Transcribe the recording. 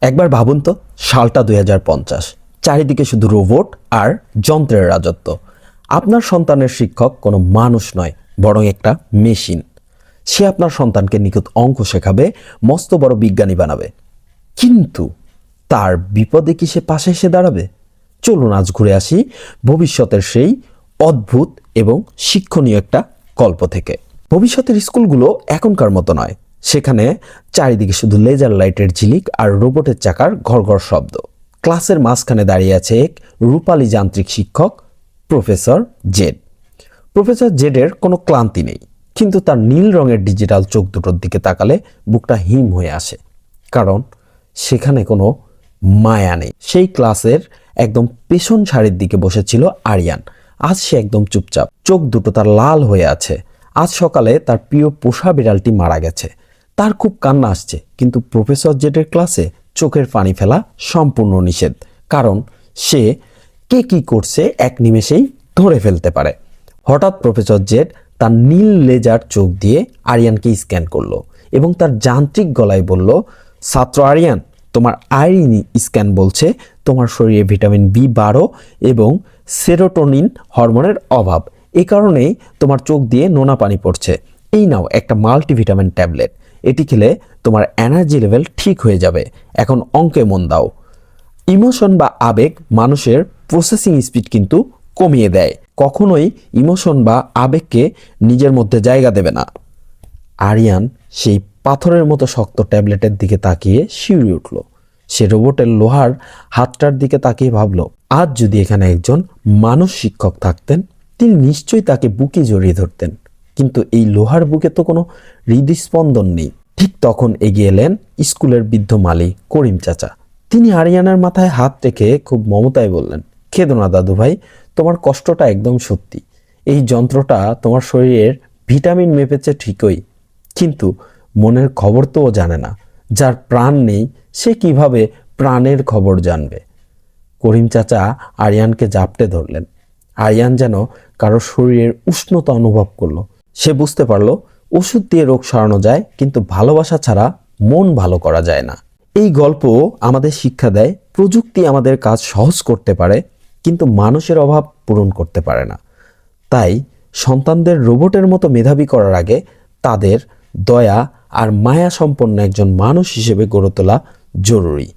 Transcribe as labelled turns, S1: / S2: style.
S1: একবার ভাবুন তো, সালটা 2050, চারিদিকে শুধু রোবট আর যন্ত্রের রাজত্ব। আপনার সন্তানের শিক্ষক কোনো মানুষ নয়, বরং একটা মেশিন। সে আপনার সন্তানকে নিখুঁত অঙ্ক শেখাবে, মস্ত বড় বিজ্ঞানী বানাবে, কিন্তু তার বিপদে কি সে পাশে এসে দাঁড়াবে? চলুন আজ ঘুরে আসি ভবিষ্যতের সেই অদ্ভুত এবং শিক্ষণীয় একটা গল্প থেকে। ভবিষ্যতের স্কুলগুলো এখনকার মতো নয়। সেখানে চারিদিকে শুধু লেজার লাইটের ঝিলিক আর রোবটের চাকার ঘড়ঘড় শব্দ। ক্লাসের মাঝখানে দাঁড়িয়ে আছে এক রূপালী যান্ত্রিক শিক্ষক, প্রফেসর জেড। প্রফেসর জেডের কোনো ক্লান্তি নেই, কিন্তু তার নীল রঙের ডিজিটাল চোখ দুটোর দিকে তাকালে বুকটা হিম হয়ে আসে। কারণ সেখানে কোনো মায়া নেই। সেই ক্লাসের একদম পেছন সারির দিকে বসেছিল আরিয়ান। আজ সে একদম চুপচাপ, চোখ দুটো তার লাল হয়ে আছে। আজ সকালে তার প্রিয় পোষা বিড়ালটি মারা গেছে। তার খুব কান্না আসছে, কিন্তু প্রফেসর জেডের ক্লাসে চোখের পানি ফেলা সম্পূর্ণ নিষেধ। কারণ সে কে কি করছে এক নিমেষেই ধরে ফেলতে পারে। হঠাৎ প্রফেসর জেড তার নীল লেজার চোখ দিয়ে আরিয়ানকে স্ক্যান করলো এবং তার যান্ত্রিক গলায় বলল, ছাত্র আরিয়ান, তোমার আইরিন স্ক্যান বলছে তোমার শরীরে ভিটামিন বি12 এবং সেরোটোনিন হরমোনের অভাব। এই কারণেই তোমার চোখ দিয়ে নোনা পানি পড়ছে। এই নাও একটা মাল্টিভিটামিন ট্যাবলেট। এটি খেলে তোমার এনার্জি লেভেল ঠিক হয়ে যাবে। এখন অঙ্কে মন দাও। ইমোশন বা আবেগ মানুষের প্রসেসিং স্পিড কিন্তু কমিয়ে দেয়। কখনোই ইমোশন বা আবেগকে নিজের মধ্যে জায়গা দেবে না। আরিয়ান সেই পাথরের মতো শক্ত ট্যাবলেটের দিকে তাকিয়ে শিউরে উঠল। সে রোবটের লোহার হাতটার দিকে তাকিয়ে ভাবল, আজ যদি এখানে একজন মানুষ শিক্ষক থাকতেন, তিনি নিশ্চয়ই তাকে বুকে জড়িয়ে ধরতেন। কিন্তু এই লোহার বুকে তো কোনো হৃদস্পন্দন নেই। ঠিক তখন এগিয়ে এলেন স্কুলের বৃদ্ধ মালি করিম চাচা। তিনি আরিয়ানের মাথায় হাত রেখে খুব মমতায় বললেন, খেদো না দাদু ভাই, তোমার কষ্টটা একদম সত্যি। এই যন্ত্রটা তোমার শরীরের ভিটামিন মেপেছে ঠিকই, কিন্তু মনের খবর তো ও জানে না। যার প্রাণ নেই সে কিভাবে প্রাণের খবর জানবে? করিম চাচা আরিয়ানকে জাপটে ধরলেন। আরিয়ান যেন কারো শরীরের উষ্ণতা অনুভব করলো। সে বুঝতে পারলো ওষুধ দিয়ে রোগ সারানো যায়, কিন্তু ভালোবাসা ছাড়া মন ভালো করা যায় না। এই গল্প আমাদের শিক্ষা দেয়, প্রযুক্তি আমাদের কাজ সহজ করতে পারে, কিন্তু মানুষের অভাব পূরণ করতে পারে না। তাই সন্তানদের রোবটের মতো মেধাবী করার আগে তাদের দয়া আর মায়া সম্পন্ন একজন মানুষ হিসেবে গড়ে তোলা জরুরি।